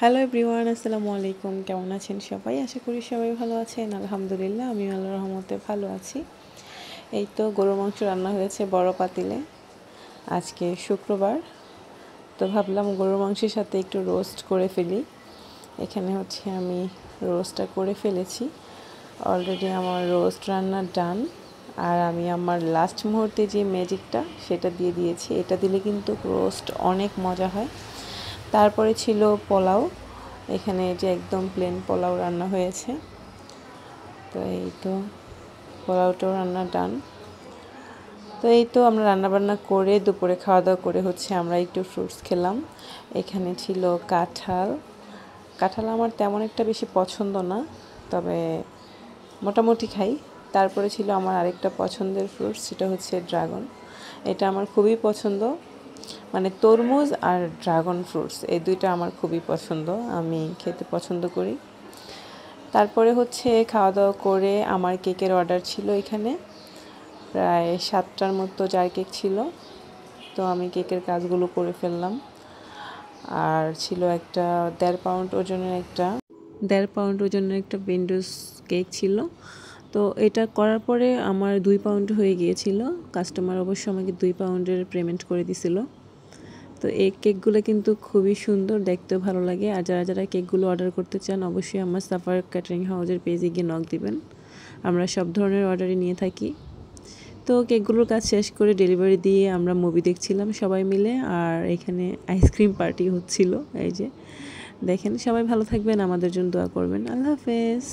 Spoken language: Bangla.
হ্যালো এভরিওয়ান, আসসালামু আলাইকুম। কেমন আছেন সবাই? আশা করি সবাই ভালো আছেন। আলহামদুলিল্লাহ, আমি আল্লাহর রহমতে ভালো আছি। এই তো গরুর মাংস রান্না হয়েছে বড় পাতিলে। আজকে শুক্রবার, তো ভাবলাম গরুর মাংসের সাথে একটু রোস্ট করে ফেলি। এখানে হচ্ছে আমি রোস্টটা করে ফেলেছি। অলরেডি আমার রোস্ট রান্না ডান। আর আমি আমার লাস্ট মুহূর্তে যে ম্যাজিকটা সেটা দিয়ে দিয়েছি। এটা দিলে কিন্তু রোস্ট অনেক মজা হয়। তারপরে ছিল পোলাও। এখানে যে একদম প্লেন পোলাও রান্না হয়েছে। তো এই তো পোলাওটাও রান্না ডান। তো এই তো আমরা রান্নাবান্না করে দুপুরে খাওয়া দাওয়া করে হচ্ছে আমরা একটু ফ্রুটস খেলাম। এখানে ছিল কাঁঠাল। কাঁঠাল আমার তেমন একটা বেশি পছন্দ না, তবে মোটামুটি খাই। তারপরে ছিল আমার আরেকটা পছন্দের ফ্রুটস, সেটা হচ্ছে ড্রাগন। এটা আমার খুবই পছন্দ, মানে তরমুজ আর ড্রাগন ফ্রুটস এই দুইটা আমার খুবই পছন্দ, আমি খেতে পছন্দ করি। তারপরে হচ্ছে খাওয়া দাওয়া করে আমার কেকের অর্ডার ছিল। এখানে প্রায় 7টার মতো জার কেক ছিল, তো আমি কেকের কাজগুলো করে ফেললাম। আর ছিল একটা 1.5 পাউন্ড ওজনের একটা উইন্ডোজ কেক ছিল। তো এটা করার পরে আমার 2 পাউন্ড হয়ে গিয়েছিল। কাস্টমার অবশ্য আমাকে 2 পাউন্ডের পেমেন্ট করে দিছিল। তো এই কেকগুলো কিন্তু খুবই সুন্দর, দেখতেও ভালো লাগে। আর যারা যারা কেকগুলো অর্ডার করতে চান অবশ্যই আমার সাফার ক্যাটারিং হাউসের পেজে গিয়ে নক দিবেন। আমরা সব ধরনের অর্ডারই নিয়ে থাকি। তো কেকগুলোর কাজ শেষ করে ডেলিভারি দিয়ে আমরা মুভি দেখছিলাম সবাই মিলে। আর এখানে আইসক্রিম পার্টি হচ্ছিল। এই যে দেখেন, সবাই ভালো থাকবেন, আমাদের জন্য দোয়া করবেন। আল্লাহ হাফেজ।